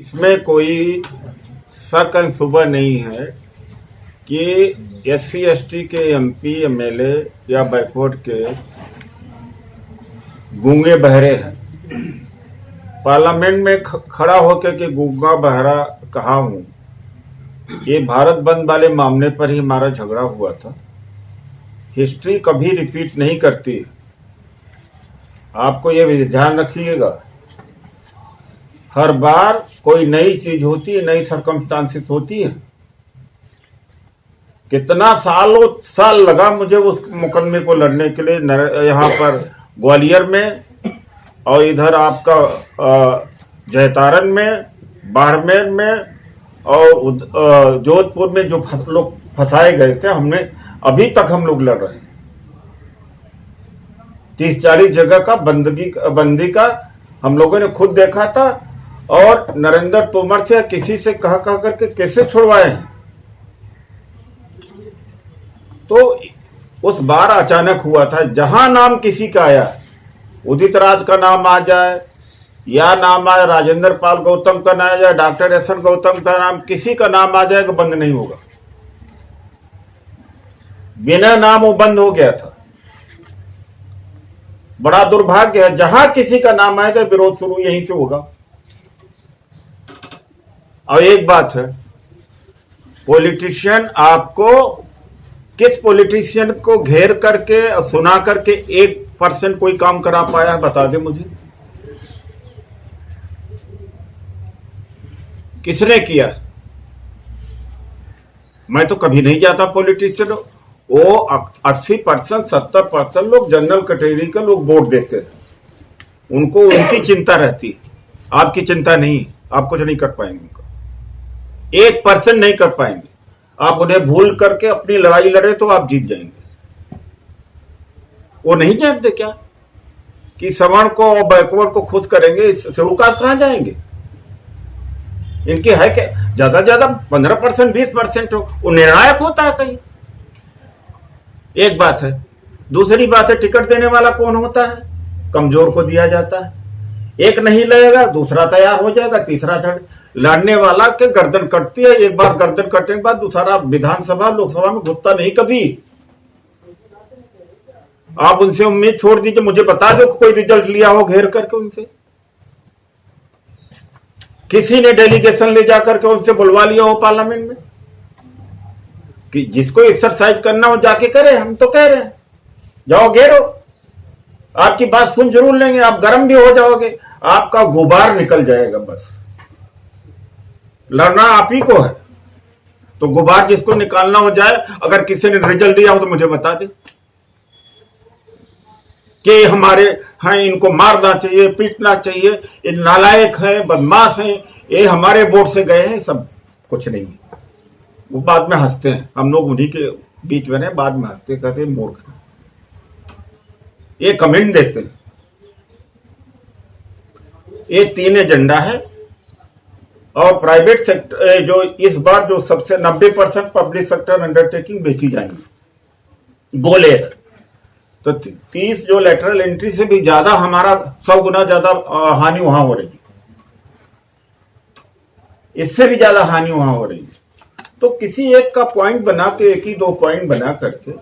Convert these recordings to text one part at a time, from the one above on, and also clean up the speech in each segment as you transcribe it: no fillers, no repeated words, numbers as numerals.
इसमें कोई शक एंड शुबा नहीं है कि एससी एसटी के एमपी एमएलए या बैकवर्ड के गूंगे बहरे हैं। पार्लियामेंट में खड़ा होकर के गूंगा बहरा कहा हूं। ये भारत बंद वाले मामले पर ही हमारा झगड़ा हुआ था। हिस्ट्री कभी रिपीट नहीं करती, आपको ये ध्यान रखिएगा। हर बार कोई नई चीज होती है, नई सर्कमस्टांसेस होती है। कितना साल लगा मुझे उस मुकदमे को लड़ने के लिए, यहाँ पर ग्वालियर में और इधर आपका जयतारण में, बाड़मेर में और जोधपुर में जो लोग फंसाए गए थे, हमने अभी तक हम लोग लड़ रहे हैं। 30-40 जगह का बंदी का हम लोगों ने खुद देखा था और नरेंद्र तोमर से किसी से कह करके कैसे छुड़वाए हैं। तो उस बार अचानक हुआ था, जहां नाम किसी का आया, उदित राज का नाम आ जाए या नाम आए राजेंद्र पाल गौतम का नाम आ जाए, डॉक्टर एसएन गौतम का नाम, किसी का नाम आ जाएगा, बंद नहीं होगा। बिना नाम वो बंद हो गया था। बड़ा दुर्भाग्य है, जहां किसी का नाम आएगा विरोध शुरू यहीं से होगा। और एक बात है, पॉलिटिशियन आपको किस पॉलिटिशियन को घेर करके सुना करके 1% कोई काम करा पाया है, बता दे मुझे। किसने किया? मैं तो कभी नहीं जाता पॉलिटिशियन। वो 80% 70% लोग जनरल कैटेगरी के लोग वोट देते हैं, उनको उनकी चिंता रहती है, आपकी चिंता नहीं। आप कुछ नहीं कर पाएंगे, 1% नहीं कर पाएंगे। आप उन्हें भूल करके अपनी लड़ाई लड़े तो आप जीत जाएंगे। वो नहीं जानते क्या कि सवर्ण को और बैकवर्ड को खुश करेंगे, शेड्यूल कहां जाएंगे? इनकी है क्या? ज्यादा 15% 20% हो, वो निर्णायक होता है कहीं। एक बात है। दूसरी बात है, टिकट देने वाला कौन होता है? कमजोर को दिया जाता है। एक नहीं लगेगा, दूसरा तैयार हो जाएगा, तीसरा चढ़। लड़ने वाला के गर्दन कटती है। एक बार गर्दन कटने के बाद दूसरा विधानसभा लोकसभा में घुसता नहीं कभी। आप उनसे उम्मीद छोड़ दीजिए, मुझे बता दो कोई रिजल्ट लिया हो घेर करके उनसे। किसी ने डेलीगेशन ले जाकर के उनसे बुलवा लिया हो पार्लियामेंट में कि जिसको एक्सरसाइज करना हो जाके करे। हम तो कह रहे हैं जाओ घेरो, आपकी बात सुन जरूर लेंगे। आप गर्म भी हो जाओगे, आपका गुबार निकल जाएगा। बस लड़ना आप ही को है, तो गुबार जिसको निकालना हो जाए। अगर किसी ने रिजल्ट दिया हो तो मुझे बता दे कि हमारे हैं, इनको मारना चाहिए, पीटना चाहिए, ये नालायक है, बदमाश हैं, ये हमारे वोट से गए हैं। सब कुछ नहीं। वो बाद में हंसते हैं, हम लोग उन्हीं के बीच में, बाद में हंसते, कहते हैं मूर्ख। ये कमेंट देते हैं। ये 3 एजेंडा है और प्राइवेट सेक्टर जो इस बार जो सबसे 90% पब्लिक सेक्टर अंडरटेकिंग बेची जाएंगी। गोले तो 30 जो लेटरल एंट्री से भी ज्यादा हमारा 100 गुना ज्यादा हानि वहां हो रही है, इससे भी ज्यादा हानि वहां हो रही है। तो किसी एक का पॉइंट बना के, एक ही 2 पॉइंट बना करके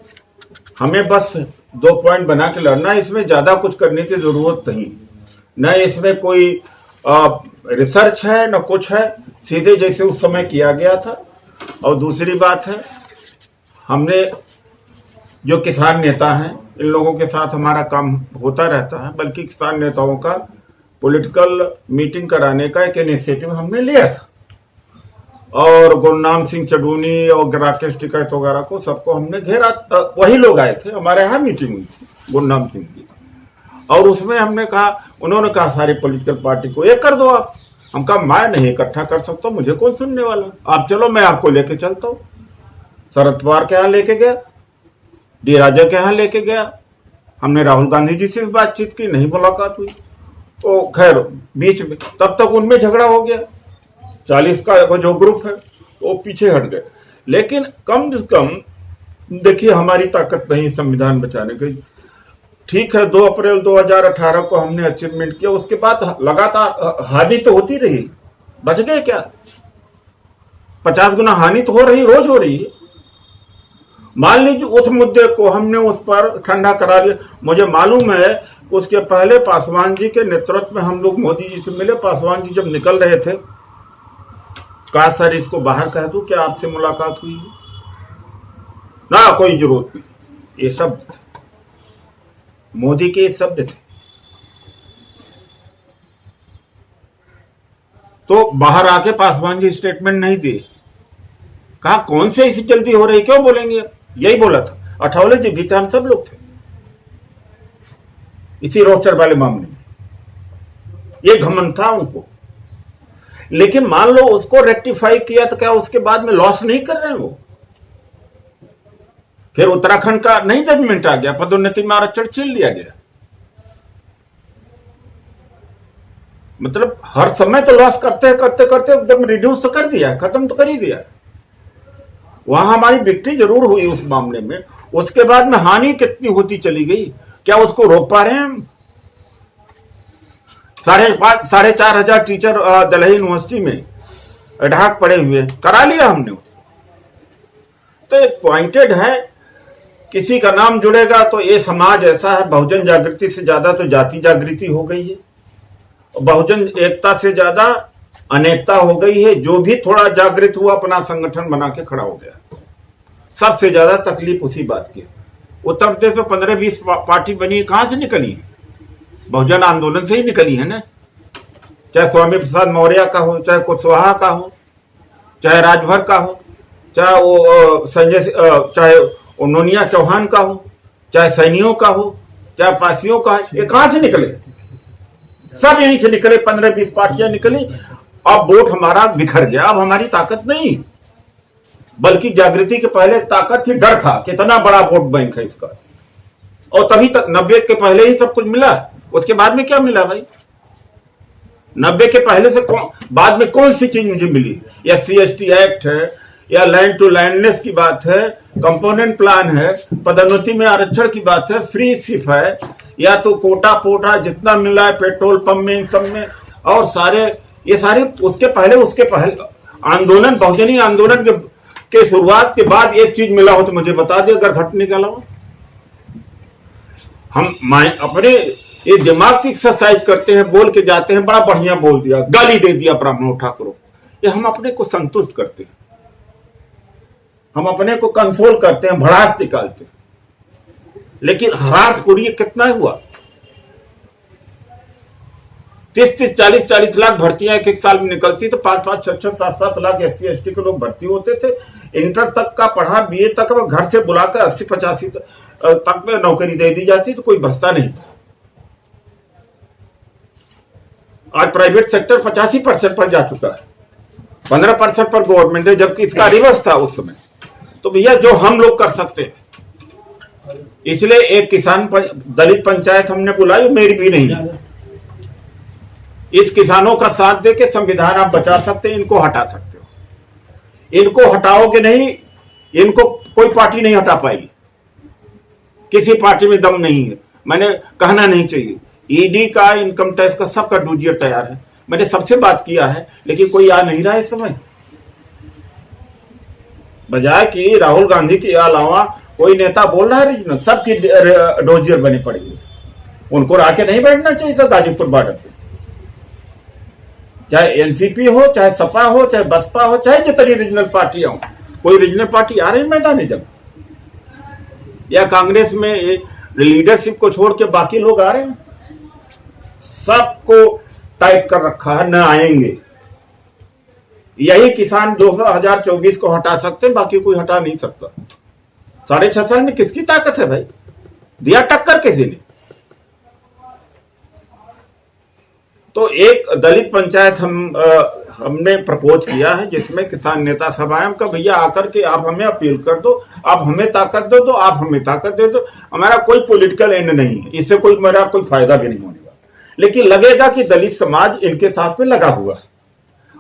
हमें बस 2 पॉइंट बना के लड़ना, इसमें ज्यादा कुछ करने की जरूरत नहीं। न इसमें कोई रिसर्च है न कुछ है, सीधे जैसे उस समय किया गया था। और दूसरी बात है, हमने जो किसान नेता हैं, इन लोगों के साथ हमारा काम होता रहता है, बल्कि किसान नेताओं का पॉलिटिकल मीटिंग कराने का एक इनिशिएटिव हमने लिया था। और गुरनाम सिंह चडूनी और राकेश टिकैत वगैरह को सबको हमने घेरा। वही लोग आए थे, हमारे यहाँ मीटिंग हुई थी गुरनाम सिंह की। और उसमें हमने कहा, उन्होंने कहा सारी पॉलिटिकल पार्टी को एक कर दो आप। हम कहा मैं नहीं इकट्ठा कर सकता, मुझे कौन सुनने वाला। आप चलो, मैं आपको लेके चलता हूँ। शरद पवार के यहाँ लेके गया, डी राजा के यहाँ लेके गया। हमने राहुल गांधी जी से भी बातचीत की, नहीं मुलाकात हुई। तो खैर बीच में तब तक उनमें झगड़ा हो गया। 40 का जो ग्रुप है वो पीछे हट गए। लेकिन कम से कम देखिए, हमारी ताकत नहीं संविधान बचाने की। ठीक है, 2 अप्रैल 2018 को हमने अचीवमेंट किया, उसके बाद लगातार हानि तो होती रही। बच गए क्या? 50 गुना हानि तो हो रही, रोज हो रही है। मान लीजिए उस मुद्दे को हमने उस पर ठंडा करा लिया। मुझे मालूम है उसके पहले पासवान जी के नेतृत्व में हम लोग मोदी जी से मिले। पासवान जी जब निकल रहे थे, कहा सर इसको बाहर कह दूं क्या आपसे मुलाकात हुई है? ना कोई जरूरत नहीं, ये शब्द मोदी के शब्द थे। तो बाहर आके पासवान जी स्टेटमेंट नहीं दिए। कहा कौन से इसी जल्दी हो रही, क्यों बोलेंगे? यही बोला था। अठावले जी भी थे, हम सब लोग थे इसी रोस्टर वाले मामले में। ये घमंड था उनको। लेकिन मान लो उसको रेक्टिफाई किया तो क्या उसके बाद में लॉस नहीं कर रहे हैं वो? फिर उत्तराखंड का नहीं जजमेंट आ गया, पदोन्नति में आरक्षण छीन लिया गया। मतलब हर समय तो लॉस करते करते एकदम रिड्यूस तो कर दिया, खत्म तो कर ही दिया। वहां हमारी विक्ट्री जरूर हुई उस मामले में। उसके बाद में हानि कितनी होती चली गई, क्या उसको रोक पा रहे हैं हम? 4,500 टीचर दिल्ली यूनिवर्सिटी में अढ़ाक पड़े हुए, करा लिया हमने। तो एक पॉइंटेड है, किसी का नाम जुड़ेगा तो ये समाज ऐसा है, बहुजन जागृति से ज्यादा तो जाति जागृति हो गई है, बहुजन एकता से ज्यादा अनेकता हो गई है। जो भी थोड़ा जागृत हुआ अपना संगठन बना के खड़ा हो गया। सबसे ज्यादा तकलीफ उसी बात की। उत्तर प्रदेश में 15-20 पार्टी बनी, कहां से निकली है? बहुजन आंदोलन से ही निकली है ना। चाहे स्वामी प्रसाद मौर्य का हो, चाहे कुशवाहा का हो, चाहे राजभर का हो, चाहे वो चाहे नोनिया चौहान का हो, चाहे सैनियों का हो, चाहे पासियों का है, ये कहां से निकले? सब यहीं से निकले। 15-20 पार्टियां निकली। अब वोट हमारा बिखर गया। अब हमारी ताकत नहीं, बल्कि जागृति के पहले ताकत थी, डर था कितना बड़ा वोट बैंक है इसका। और तभी तक 90 के पहले ही सब कुछ मिला। उसके बाद में क्या मिला भाई? 90 के पहले से बाद में कौन सी चीज मुझे मिली? SC/ST एक्ट है, या लैंड टू लैंडलेस की बात है, कंपोनेंट प्लान है, पदोन्नति में आरक्षण की बात है, फ्री शिप है, या तो कोटा पोटा जितना मिला है पेट्रोल पंप में, इन सब में, और सारे ये सारे उसके पहले आंदोलन, बहुजनी आंदोलन के शुरुआत के बाद एक चीज मिला हो तो मुझे बता दे, अगर घटने के अलावा। हम अपने ये दिमाग की एक्सरसाइज करते हैं, बोल के जाते हैं बड़ा बढ़िया बोल दिया, गाली दे दिया ब्राह्मणों ठाकुरों, ये हम अपने को संतुष्ट करते हैं, हम अपने को कंसोल करते हैं, भड़ास निकालते हैं। लेकिन हरास पूरी कितना हुआ? 30-30, 40-40 लाख भर्तियां एक साल में निकलती, तो 5-5, 6-6, 7-7 लाख SC/ST के लोग भर्ती होते थे। इंटर तक का पढ़ा, BA तक घर से बुलाकर 80-85 तक में नौकरी दे दी जाती, तो कोई बचता नहीं था। आज प्राइवेट सेक्टर 85% पर जा चुका है, 15% पर गवर्नमेंट है, जबकि इसका रिवर्स था उस समय। तो भैया जो हम लोग कर सकते हैं, इसलिए एक दलित पंचायत हमने बुलाई, मेरी भी नहीं। इस किसानों का साथ देके संविधान आप बचा सकते हैं, इनको हटा सकते हो। इनको हटाओगे नहीं, इनको कोई पार्टी नहीं हटा पाएगी। किसी पार्टी में दम नहीं है। मैंने कहना नहीं चाहिए, ED का, इनकम टैक्स का, सबका डूजियर तैयार है। मैंने सबसे बात किया है, लेकिन कोई आ नहीं रहा है इस समय। बजाय कि राहुल गांधी के अलावा कोई नेता बोल रहा है रीजनल, सबकी डोजियर बनी पड़ी है। उनको आके नहीं बैठना चाहिए था गाजीपुर बॉर्डर पे। चाहे NCP हो, चाहे सपा हो, चाहे बसपा हो, चाहे जितनी रीजनल पार्टियां हो, कोई रीजनल पार्टी आ रही मैदान जब, या कांग्रेस में लीडरशिप को छोड़ के बाकी लोग आ रहे हैं? सबको टाइट कर रखा है, न आएंगे। यही किसान 2024 को हटा सकते, बाकी कोई हटा नहीं सकता। 6.5 साल में किसकी ताकत है भाई? दिया टक्कर किसी ने? तो एक दलित पंचायत हमने प्रपोज किया है, जिसमें किसान नेता सब आए। का भैया आकर के आप हमें अपील कर दो, आप हमें ताकत दो, तो आप हमें ताकत दे दो। हमारा कोई पॉलिटिकल एंड नहीं है, इससे मेरा कोई फायदा भी नहीं होने वाला, लेकिन लगेगा कि दलित समाज इनके साथ में लगा हुआ है,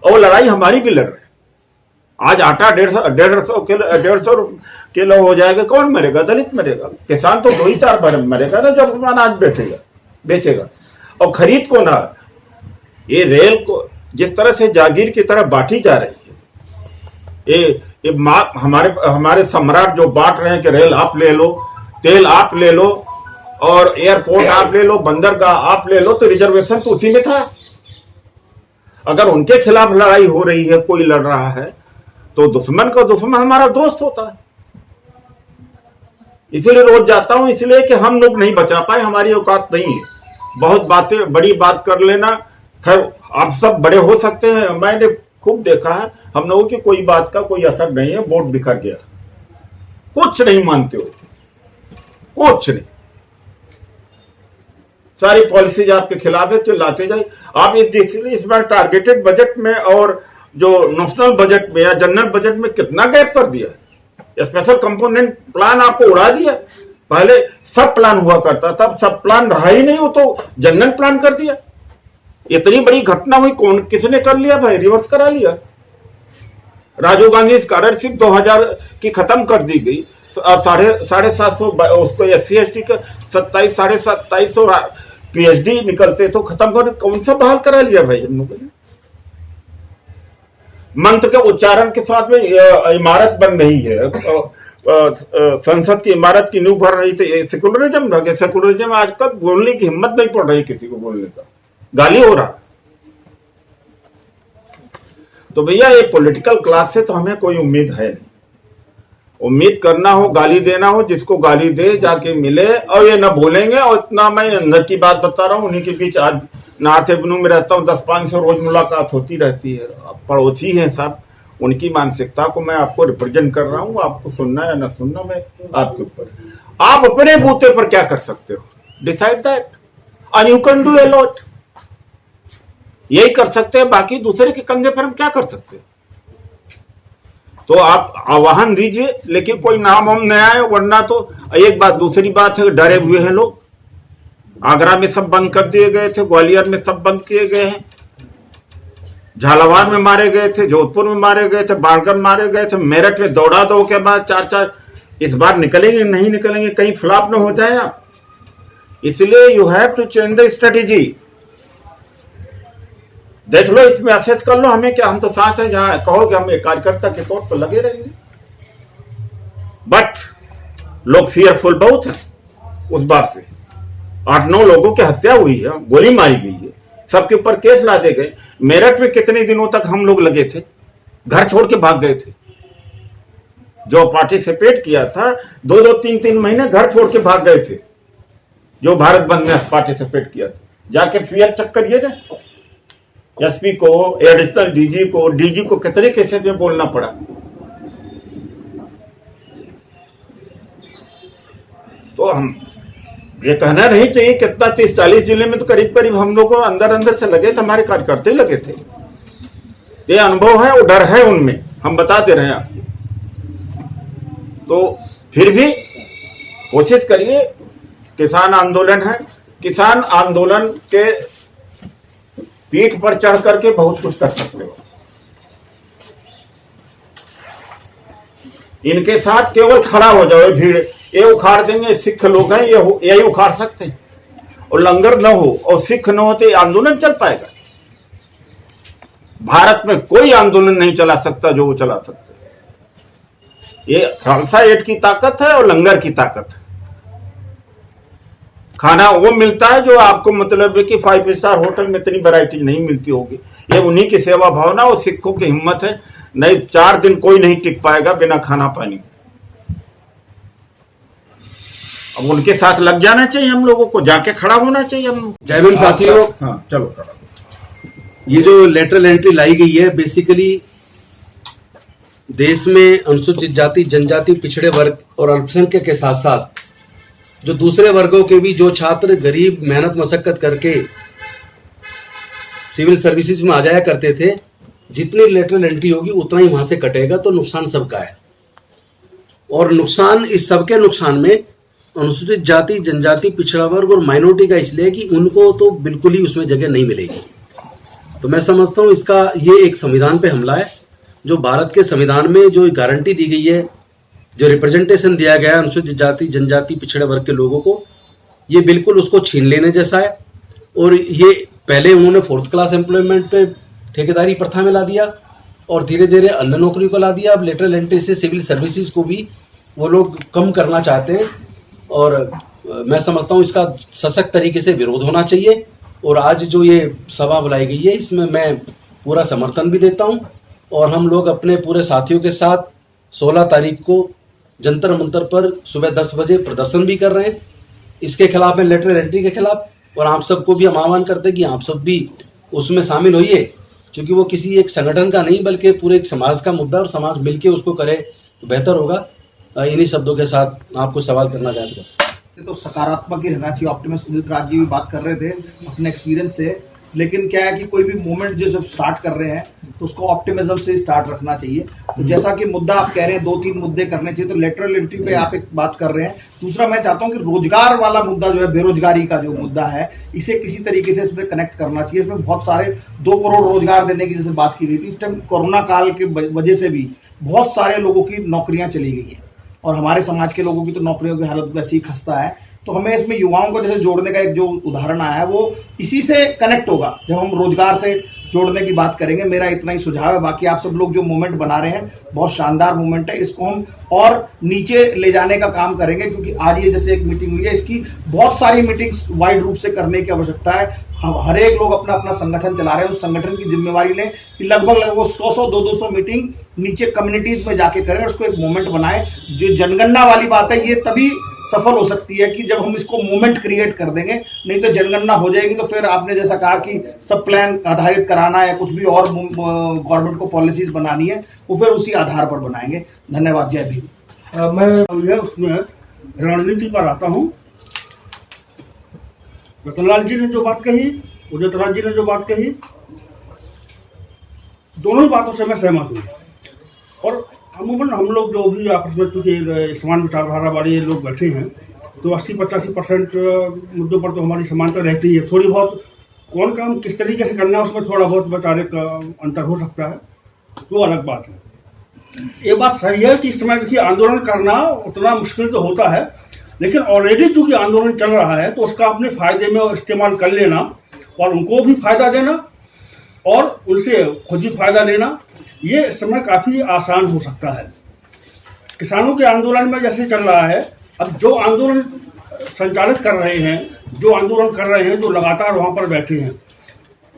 और लड़ाई हमारी भी लड़ रही है। आज आटा 150 किलो हो जाएगा, कौन मरेगा? दलित मरेगा। किसान तो 2-4 बार मरेगा ना, जब अनाज बेचेगा। और खरीद को ना, ये रेल को जिस तरह से जागीर की तरह बांटी जा रही है, हमारे सम्राट जो बांट रहे हैं कि रेल आप ले लो, तेल आप ले लो और एयरपोर्ट आप ले लो, बंदरगाह आप ले लो, तो रिजर्वेशन तो उसी में था। अगर उनके खिलाफ लड़ाई हो रही है, कोई लड़ रहा है, तो दुश्मन का दुश्मन हमारा दोस्त होता है। इसीलिए रोज जाता हूं, इसलिए कि हम लोग नहीं बचा पाए, हमारी औकात नहीं है। बहुत बातें, बड़ी बात कर लेना, खैर आप सब बड़े हो सकते हैं, मैंने खूब देखा है हम लोगों की कोई बात का कोई असर नहीं है, वोट बिखर गया, कुछ नहीं मानते हो, कुछ नहीं, सारी पॉलिसीज आपके खिलाफ है तो लाते जाए आप। इस बार टारगेटेड बजट में और जो नेशनल बजट में या जनरल बजट में कितना गैप कर दिया, स्पेशल कंपोनेंट प्लान आपको उड़ा दिया। पहले सब प्लान हुआ करता था, सब प्लान रहा ही नहीं, हो तो जनरल प्लान कर दिया। इतनी बड़ी घटना हुई, कौन किसने कर लिया भाई, रिवर्स करा लिया। राजीव गांधी स्कॉलरशिप 2000 की खत्म कर दी गई, 750 उसको SC ST का 2700 PhD निकलते तो खत्म कर, कौन सा बहाल करा लिया भाई हम लोगों ने। मंत्र के उच्चारण के साथ में इमारत बन रही है, संसद की इमारत की नींव भर रही थी, सेकुलरिज्म रह गया। सेकुलरिज्म आजकल बोलने की हिम्मत नहीं पड़ रही किसी को बोलने का, गाली हो रहा। तो भैया ये पॉलिटिकल क्लास से तो हमें कोई उम्मीद है नहीं। उम्मीद करना हो, गाली देना हो, जिसको गाली दे जाके मिले, और ये ना बोलेंगे। और इतना मैं अंदर की बात बता रहा हूँ, उन्हीं के बीच आज नॉर्थ एवेन्यू में रहता हूँ, 10-5 से रोज मुलाकात होती रहती है, पड़ोसी हैं सब, उनकी मानसिकता को मैं आपको रिप्रेजेंट कर रहा हूँ। आपको सुनना या ना सुनना मैं आपके ऊपर, आप अपने बूते पर क्या कर सकते हो, decide that and you can do a lot. यही कर सकते हैं, बाकी दूसरे के कंधे पर हम क्या कर सकते हैं। तो आप आह्वान दीजिए, लेकिन कोई नाम हम न आए, वरना तो एक बात। दूसरी बात है, डरे हुए हैं लोग। आगरा में सब बंद कर दिए गए थे, ग्वालियर में सब बंद किए गए हैं, झालावाड़ में मारे गए थे, जोधपुर में मारे गए थे, बाड़गम मारे गए थे, मेरठ में दौड़ा दो के बाद 4-4। इस बार निकलेंगे नहीं निकलेंगे, कहीं फ्लॉप न हो जाए आप। इसलिए you have to change the strategy. देख लो, इसमें असेस कर लो, हमें क्या, हम तो साथ हैं। जहां कहो कि हम एक कार्यकर्ता के तौर पर लगे रहेंगे, बट लोग फियरफुल बहुत हैं। उस बार से 8-9 लोगों की हत्या हुई है, गोली मारी गई है, सबके ऊपर केस लादे गए। मेरठ में कितने दिनों तक हम लोग लगे थे, घर छोड़ के भाग गए थे। जो पार्टिसिपेट किया था 2-2, 3-3 महीने घर छोड़ के भाग गए थे, जो भारत बंद में पार्टिसिपेट किया था। जाके फियर चेक करिए ना, SP को, एडिशनल DG को कितने केसेस में बोलना पड़ा। तो हम ये कहना नहीं चाहिए कितना 30-40 जिले में तो करीब करीब हम लोग को अंदर से लगे थे, हमारे कार्यकर्ता ही लगे थे। ये अनुभव है, वो डर है उनमें, हम बताते रहे आपको। तो फिर भी कोशिश करिए, किसान आंदोलन है, किसान आंदोलन के पीठ पर चढ़ करके बहुत कुछ कर सकते हो। इनके साथ केवल खड़ा हो जाओ, भीड़ ये उखाड़ देंगे, सिख लोग हैं ये यही उखाड़ सकते हैं। और लंगर न हो और सिख न हो तो आंदोलन चल पाएगा। भारत में कोई आंदोलन नहीं चला सकता जो वो चला सकते। ये खालसा एड की ताकत है और लंगर की ताकत है। खाना वो मिलता है जो आपको मतलब है कि 5 स्टार होटल में इतनी वैरायटी नहीं मिलती होगी। ये उन्हीं की सेवा भावना और सिखों की हिम्मत है। नहीं, 4 दिन कोई नहीं टिक पाएगा बिना खाना पानी। अब उनके साथ लग जाना चाहिए हम लोगों को, जाके खड़ा होना चाहिए हम। जय भीम साथियों। हाँ चलो, ये जो लेटरल एंट्री लाई गई है, बेसिकली देश में अनुसूचित जाति, जनजाति, पिछड़े वर्ग और अल्पसंख्यक के साथ साथ जो दूसरे वर्गों के भी जो छात्र गरीब मेहनत मशक्कत करके सिविल सर्विसेज में आ जाया करते थे, जितनी लेटरल एंट्री होगी उतना ही वहां से कटेगा, तो नुकसान सबका है। और नुकसान इस सबके नुकसान में अनुसूचित जाति, जनजाति, पिछड़ा वर्ग और माइनॉरिटी का इसलिए कि उनको तो बिल्कुल ही उसमें जगह नहीं मिलेगी। तो मैं समझता हूं इसका ये एक संविधान पे हमला है। जो भारत के संविधान में जो गारंटी दी गई है, जो रिप्रेजेंटेशन दिया गया है अनुसूचित जाति, जनजाति, पिछड़े वर्ग के लोगों को, ये बिल्कुल उसको छीन लेने जैसा है। और ये पहले उन्होंने 4th क्लास एम्प्लॉयमेंट पे ठेकेदारी प्रथा में ला दिया और धीरे धीरे अन्य नौकरियों को ला दिया। अब लेटरल एंट्री से सिविल सर्विसेज को भी वो लोग कम करना चाहते हैं और मैं समझता हूँ इसका सशक्त तरीके से विरोध होना चाहिए। और आज जो ये सभा बुलाई गई है इसमें मैं पूरा समर्थन भी देता हूँ और हम लोग अपने पूरे साथियों के साथ 16 तारीख को जंतर मंतर पर सुबह 10 बजे प्रदर्शन भी कर रहे हैं इसके खिलाफ में, लेटरल एंट्री के खिलाफ। और आप सबको भी हम आह्वान करते हैं कि आप सब भी उसमें शामिल होइए, क्योंकि वो किसी एक संगठन का नहीं बल्कि पूरे एक समाज का मुद्दा और समाज मिलके उसको करे तो बेहतर होगा। इन्हीं शब्दों के साथ आपको सवाल करना चाहते तो सकारात्मक ही रहना चाहिए। ऑप्टिमिस्ट उदित राज जी भी बात कर रहे थे अपने एक्सपीरियंस से, लेकिन क्या है कि कोई भी मूवमेंट जो जब स्टार्ट कर रहे हैं तो उसको ऑप्टिमिज्म से स्टार्ट रखना चाहिए। तो जैसा कि मुद्दा आप कह रहे हैं 2-3 मुद्दे करने चाहिए, तो लेटरल एंट्री पे आप एक बात कर रहे हैं। दूसरा मैं चाहता हूं कि रोजगार वाला मुद्दा जो है, बेरोजगारी का जो मुद्दा है, इसे किसी तरीके से इसमें कनेक्ट करना चाहिए। इसमें बहुत सारे 2 करोड़ रोजगार देने की जैसे बात की गई थी, इस टाइम कोरोना काल की वजह से भी बहुत सारे लोगों की नौकरियां चली गई हैं और हमारे समाज के लोगों की तो नौकरियों की हालत वैसी खस्ता है। तो हमें इसमें युवाओं को जैसे जोड़ने का एक जो उदाहरण आया है वो इसी से कनेक्ट होगा जब हम रोजगार से जोड़ने की बात करेंगे। मेरा इतना ही सुझाव है। बाकी आप सब लोग जो मूवमेंट बना रहे हैं बहुत शानदार मूवमेंट है, इसको हम और नीचे ले जाने का काम करेंगे, क्योंकि आज ये जैसे एक मीटिंग हुई है, इसकी बहुत सारी मीटिंग्स वाइड रूप से करने की आवश्यकता है। हर एक लोग अपना अपना संगठन चला रहे हैं, उस संगठन की जिम्मेवारी लें कि लगभग वो 100-100, 200 मीटिंग नीचे कम्युनिटीज में जाके करें और उसको एक मूवमेंट बनाए। जो जनगणना वाली बात है ये तभी सफल हो सकती है कि जब हम इसको मूवमेंट क्रिएट कर देंगे, नहीं तो जनगणना हो जाएगी तो फिर आपने जैसा कहा कि सब प्लान आधारित कराना है, कुछ भी और गवर्नमेंट को पॉलिसीज बनानी है, वो फिर उसी आधार पर बनाएंगे। धन्यवाद। जय भीम। मैं उसमें रणनीति पर आता हूँ। रतनलाल जी ने जो बात कही, उदित राज जी ने जो बात कही, दोनों ही बातों से मैं सहमत हूँ। और अमूमन हम लोग जो भी आपस में चूंकि समान विचारधारा वाले लोग बैठे हैं तो 80-85% मुद्दों पर तो हमारी समानता रहती है। थोड़ी बहुत कौन काम किस तरीके से करना है उसमें थोड़ा बहुत वैचारिक अंतर हो सकता है, वो अलग बात है। ये बात सही है कि इस समय देखिए आंदोलन करना उतना मुश्किल तो होता है, लेकिन ऑलरेडी चूंकि आंदोलन चल रहा है तो उसका अपने फायदे में इस्तेमाल कर लेना और उनको भी फायदा देना और उनसे खुद भी फायदा लेना, ये इस समय काफी आसान हो सकता है। किसानों के आंदोलन में जैसे चल रहा है, अब जो आंदोलन संचालित कर रहे हैं, जो आंदोलन कर रहे हैं, जो लगातार वहां पर बैठे हैं,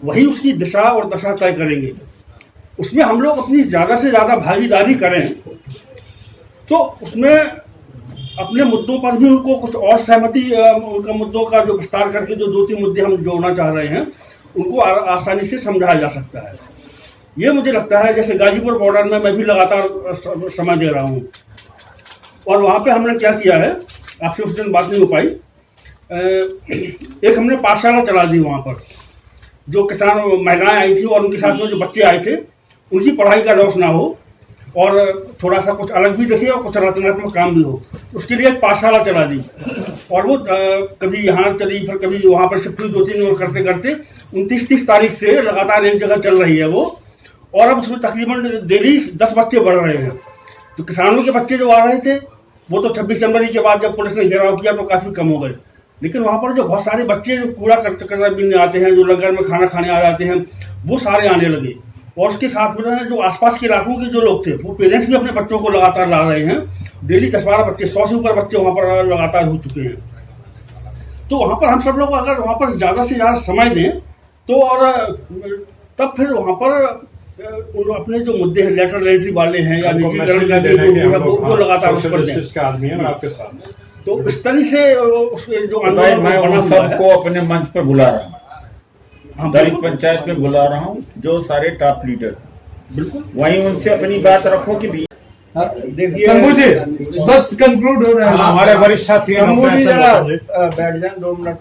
वही उसकी दिशा और दशा तय करेंगे। उसमें हम लोग अपनी ज्यादा से ज्यादा भागीदारी करें तो उसमें अपने मुद्दों पर भी उनको कुछ और सहमति, उनका मुद्दों का जो विस्तार करके जो 2-3 मुद्दे हम जोड़ना चाह रहे हैं उनको आसानी से समझाया जा सकता है। ये मुझे लगता है जैसे गाजीपुर बॉर्डर में मैं भी लगातार समय दे रहा हूँ और वहाँ पे हमने क्या किया है, आपसे उस दिन बात नहीं हो पाई, एक हमने पाठशाला चला दी वहाँ पर। जो किसान महिलाएं आई थी और उनके साथ में जो बच्चे आए थे उनकी पढ़ाई का लॉस ना हो और थोड़ा सा कुछ अलग भी दिखे और कुछ रचनात्मक काम भी हो, उसके लिए एक पाठशाला चला दी। और वो कभी यहाँ चली फिर कभी वहाँ पर शिफ्ट हुई, 2-3 और करते करते 29-30 तारीख से लगातार एक जगह चल रही है वो। और अब उसमें तकरीबन डेली 10 बच्चे बढ़ रहे हैं। तो किसानों के बच्चे जो आ रहे थे वो तो 26 जनवरी के बाद जब पुलिस ने घेराव किया तो काफी कम हो गए, लेकिन वहाँ पर जो बहुत सारे बच्चे जो कूड़ा करते बिनने आते हैं, जो लंगर में खाना खाने आ जाते हैं, वो सारे आने लगे। और उसके साथ में जो आसपास के इलाकों के जो लोग थे वो पेरेंट्स भी अपने बच्चों को लगातार ला रहे हैं। डेली 10-12 बच्चे, 100 से ऊपर बच्चे वहाँ पर लगातार हो चुके हैं। तो वहाँ पर हम सब लोग अगर वहाँ पर ज्यादा से ज्यादा समय दें तो और तब फिर वहाँ पर अपने जो मुद्दे हैं, लेटरल एंट्री वाले हैं या निजीकरण का वो लगातार उस पर दें। तो इस तरह से जो आंदोलन मैं सबको अपने मंच पर बुला रहा हूँ, दलित पंचायत में बुला रहा हूँ, जो सारे टॉप लीडर, बिल्कुल वहीं उनसे अपनी बात रखो कि देखिए शंभू जी बस कंक्लूड हो रहा है। हमारे वरिष्ठ साथी शंभू जी बैठ जाए 2 मिनट,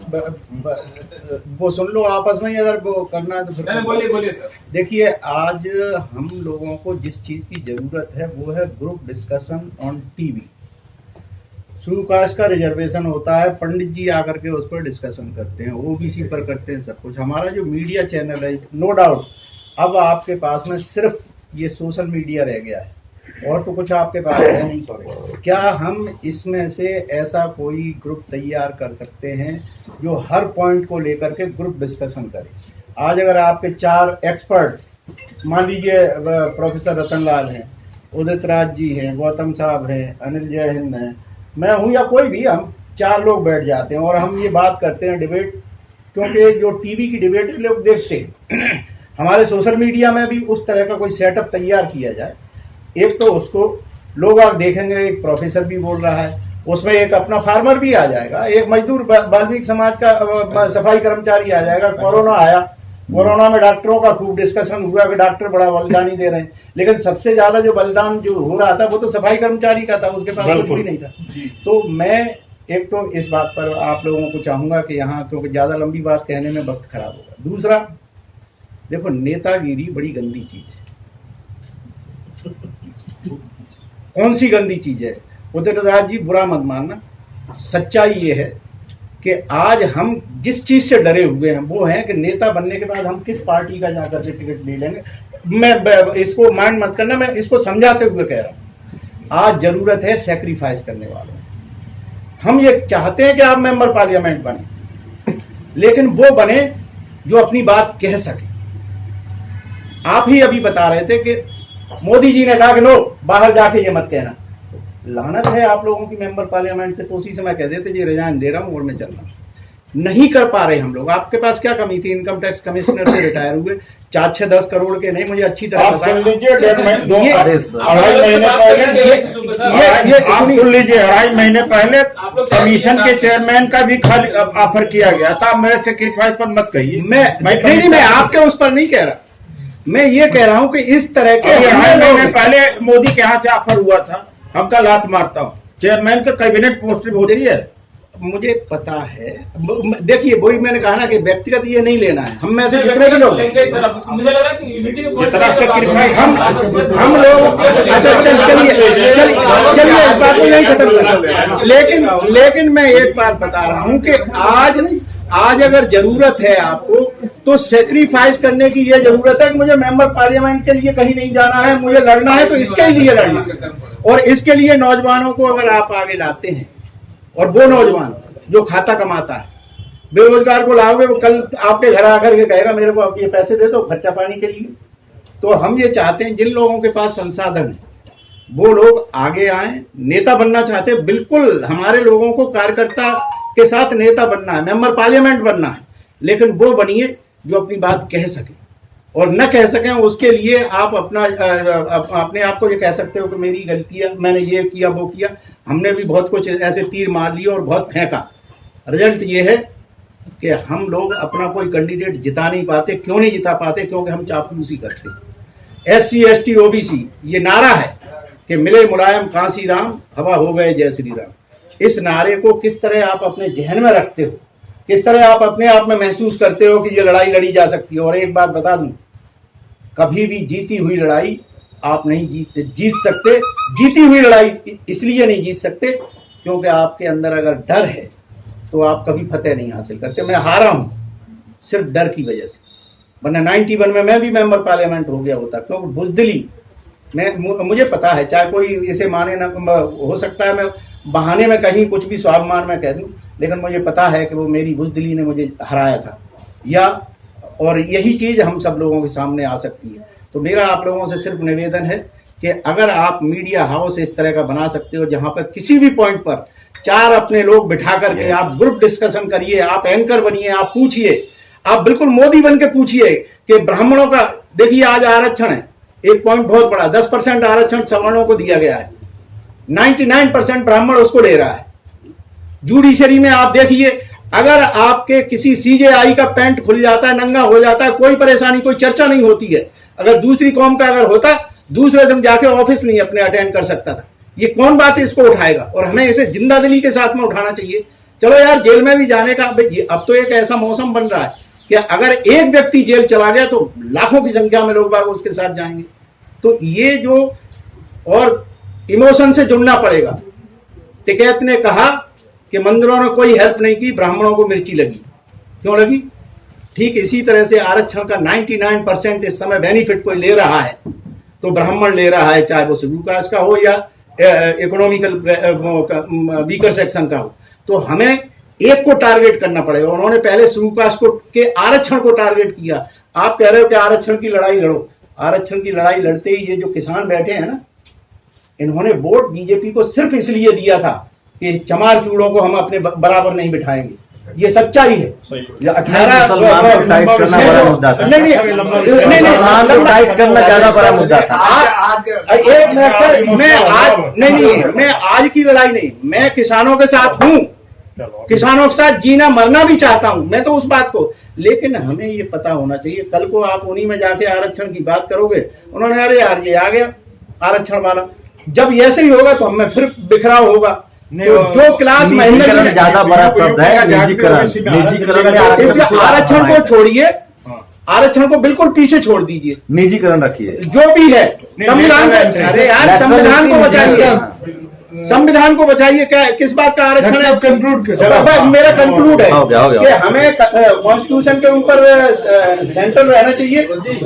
वो सुन लो आपस में ही, अगर वो करना है तो फिर बोलिए। देखिए आज हम लोगों को जिस चीज की जरूरत है वो है ग्रुप डिस्कशन ऑन टीवी। सुकास्ट का रिजर्वेशन होता है, पंडित जी आकर के उस पर डिस्कशन करते हैं, ओबीसी पर करते हैं, सब कुछ। हमारा जो मीडिया चैनल है, नो डाउट अब आपके पास में सिर्फ ये सोशल मीडिया रह गया है और तो कुछ आपके पास है नहीं। क्या हम इसमें से ऐसा कोई ग्रुप तैयार कर सकते हैं जो हर पॉइंट को लेकर के ग्रुप डिस्कशन करे? आज अगर आपके 4 एक्सपर्ट मान लीजिए प्रोफेसर रतनलाल हैं, उदित राज जी हैं, गौतम साहब हैं, अनिल जय हिंद हैं, मैं हूं या कोई भी, हम 4 लोग बैठ जाते हैं और हम ये बात करते हैं डिबेट, क्योंकि जो टीवी की डिबेट लोग देखते हैं। हमारे सोशल मीडिया में भी उस तरह का कोई सेटअप तैयार किया जाए। एक तो उसको लोग आप देखेंगे, एक प्रोफेसर भी बोल रहा है, उसमें एक अपना फार्मर भी आ जाएगा, एक मजदूर वाल्मीकि समाज का सफाई कर्मचारी आ जाएगा। कोरोना आया, कोरोना में डॉक्टरों का खूब डिस्कशन हुआ कि डॉक्टर बड़ा बलिदान ही दे रहे हैं, लेकिन सबसे ज्यादा जो बलिदान जो हो रहा था वो तो सफाई कर्मचारी का था, उसके पास कुछ भी नहीं था। तो मैं एक तो इस बात पर आप लोगों को चाहूंगा कि यहाँ, क्योंकि ज्यादा लंबी बात कहने में वक्त खराब होगा। दूसरा, देखो नेतागिरी बड़ी गंदी चीज है। कौन सी गंदी चीज है? उदित राज जी बुरा मत मानना, सच्चाई ये है कि आज हम जिस चीज से डरे हुए हैं वो है कि नेता बनने के बाद हम किस पार्टी का जाकर के टिकट ले लेंगे। मैं इसको माइंड मत करना, मैं इसको समझाते हुए कह रहा हूं। आज जरूरत है सेक्रीफाइस करने वालों। हम ये चाहते हैं कि आप मेंबर पार्लियामेंट बने, लेकिन वो बने जो अपनी बात कह सके। आप ही अभी बता रहे थे कि मोदी जी ने कहा कि नो, बाहर जाके ये मत कहना। लानत है आप लोगों की मेंबर पार्लियामेंट से, तो उसी समय कह देते जी रिजाइन दे रहा हूं और मैं चल रहा हूं। नहीं कर पा रहे हम लोग। आपके पास क्या कमी थी? इनकम टैक्स कमिश्नर से रिटायर हुए, 4-6-10 करोड़ के नहीं, मुझे अच्छी तरह आप सुन लीजिए, 2.5 महीने ये- पहले आप सुन लीजिए, 2.5 महीने पहले कमीशन के चेयरमैन का भी खाली ऑफर किया गया था। मेरे सेक्रीफाइस पर मत कहिए। मैं आपके उस पर नहीं कह रहा, मैं ये कह रहा हूं कि इस तरह के 2.5 महीने पहले मोदी के यहाँ से ऑफर हुआ था। हम कल लात मारता हूँ, चेयरमैन का कैबिनेट पोस्ट होती है। मुझे पता है। देखिए वही मैंने कहा ना कि व्यक्तिगत ये नहीं लेना है। हम में से जितने भी लोग मुझे लग रहा है कि यूनिटी के पॉइंट जितना सेक्रीफाइस हम लोग अच्छा चलिए इस बात को नहीं खत्म कर, लेकिन मैं एक बात बता रहा हूं कि आज अगर जरूरत है आपको तो सेक्रीफाइस करने की ये जरूरत है कि मुझे मेंबर पार्लियामेंट के लिए कहीं नहीं जाना है, मुझे लड़ना है तो इसके लिए लड़ना है। और इसके लिए नौजवानों को अगर आप आगे लाते हैं, और वो नौजवान जो खाता कमाता है, बेरोजगार को लाओगे, वो कल आपके घर आकर के कहेगा मेरे को आप ये पैसे दे दो खर्चा पानी के लिए। तो हम ये चाहते हैं जिन लोगों के पास संसाधन है वो लोग आगे आए, नेता बनना चाहते हैं। बिल्कुल हमारे लोगों को कार्यकर्ता के साथ नेता बनना है, मेंबर पार्लियामेंट बनना है, लेकिन वो बनिए जो अपनी बात कह सके। और न कह सकें उसके लिए आप अपने आप को ये कह सकते हो कि मेरी गलती है, मैंने ये किया वो किया। हमने भी बहुत कुछ ऐसे तीर मार लिए और बहुत फेंका। रिजल्ट ये है कि हम लोग अपना कोई कैंडिडेट जिता नहीं पाते। क्यों नहीं जिता पाते? क्योंकि हम चापलूसी करते हैं। SC ST OBC ये नारा है कि मिले मुलायम कांसी राम, हवा हो गए जय श्री राम। इस नारे को किस तरह आप अपने जहन में रखते हो, किस तरह आप अपने आप में महसूस करते हो कि ये लड़ाई लड़ी जा सकती है। और एक बात बता दूं, कभी भी जीती हुई लड़ाई आप नहीं जीत सकते। जीती हुई लड़ाई इसलिए नहीं जीत सकते क्योंकि आपके अंदर अगर डर है तो आप कभी फतेह नहीं हासिल करते। मैं हारा हूं सिर्फ डर की वजह से, वरना 91 में मैं भी मेंबर पार्लियामेंट हो गया होता। क्योंकि बुजदिली मुझे पता है, चाहे कोई इसे माने ना, हो सकता है मैं बहाने में कहीं कुछ भी स्वाभिमान में कह दूं, लेकिन मुझे पता है कि वो मेरी बुजदिली ने मुझे हराया था। और यही चीज हम सब लोगों के सामने आ सकती है। तो मेरा आप लोगों से सिर्फ निवेदन है कि अगर आप मीडिया हाउस इस तरह का बना सकते हो जहां पर किसी भी पॉइंट पर 4 अपने लोग बिठा करके आप ग्रुप डिस्कशन करिए, आप एंकर बनिए, आप पूछिए, आप बिल्कुल मोदी बन के पूछिए कि ब्राह्मणों का, देखिए आज आरक्षण है, एक पॉइंट बहुत बड़ा, 10% आरक्षण सवर्णों को दिया गया है, 99% ब्राह्मण उसको ले रहा है। जुडिशरी में आप देखिए, अगर आपके किसी CJI का पैंट खुल जाता है, नंगा हो जाता है, कोई परेशानी, कोई चर्चा नहीं होती है। अगर दूसरी कौम का अगर होता, दूसरे दिन जाके ऑफिस नहीं अपने अटेंड कर सकता था। ये कौन बात है इसको उठाएगा? और हमें इसे जिंदा दिली के साथ में उठाना चाहिए। चलो यार, जेल में भी जाने का अब तो एक ऐसा मौसम बन रहा है कि अगर एक व्यक्ति जेल चला गया तो लाखों की संख्या में लोग बाग उसके साथ जाएंगे। तो ये जो और इमोशन से जुड़ना पड़ेगा। टिकैत ने कहा कि मंदिरों ने कोई हेल्प नहीं की, ब्राह्मणों को मिर्ची लगी। क्यों लगी? ठीक इसी तरह से आरक्षण का 99% इस समय बेनिफिट कोई ले रहा है तो ब्राह्मण ले रहा है, चाहे वो शेड्यूल कास्ट का हो या इकोनॉमिकल वीकर सेक्शन का हो। तो हमें एक को टारगेट करना पड़ेगा। उन्होंने पहले शेड्यूल कास्ट को के आरक्षण को टारगेट किया। आप कह रहे हो कि आरक्षण की लड़ाई लड़ो, आरक्षण की लड़ाई लड़ते ही ये जो किसान बैठे हैं ना, इन्होंने वोट बीजेपी को सिर्फ इसलिए दिया था कि चमार चूड़ों को हम अपने बराबर नहीं बिठाएंगे। ये सच्चाई है। 18 मुसलमान को टाइट करना बड़ा मुद्दा था। नहीं मुसलमान को टाइट करना ज्यादा बड़ा मुद्दा था। एक मिनट सर, मैं आज की लड़ाई नहीं, मैं किसानों के साथ हूँ, किसानों के साथ जीना मरना भी चाहता हूं मैं तो उस बात को, लेकिन हमें ये पता होना चाहिए। कल को आप उन्हीं में जाके आरक्षण की बात करोगे, उन्होंने अरे यार ये आ गया आरक्षण वाला, जब ऐसे ही होगा तो हमें फिर बिखराव होगा। तो जो क्लास निजीकरण ज्यादा बड़ा शब्द है, निजीकरण में आरक्षण को छोड़िए, आरक्षण को बिल्कुल पीछे छोड़ दीजिए, निजीकरण रखिए जो भी है संविधान। अरे यार संविधान को बचाइए, संविधान को बचाइए। क्या किस बात का आरक्षण है? कंक्लूड मेरा कंक्लूड है कि हमें कॉन्स्टिट्यूशन के ऊपर सेंट्रल रहना चाहिए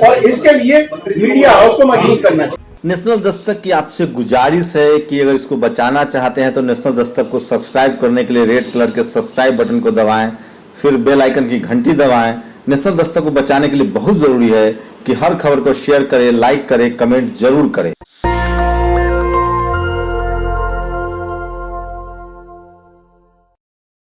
और इसके लिए मीडिया हाउस को मजबूत करना चाहिए। नेशनल दस्तक की आपसे गुजारिश है कि अगर इसको बचाना चाहते हैं तो नेशनल दस्तक को सब्सक्राइब करने के लिए रेड कलर के सब्सक्राइब बटन को दबाएं, फिर बेल आइकन की घंटी दबाएं। नेशनल दस्तक को बचाने के लिए बहुत जरूरी है कि हर खबर को शेयर करें, लाइक करें, कमेंट जरूर करें।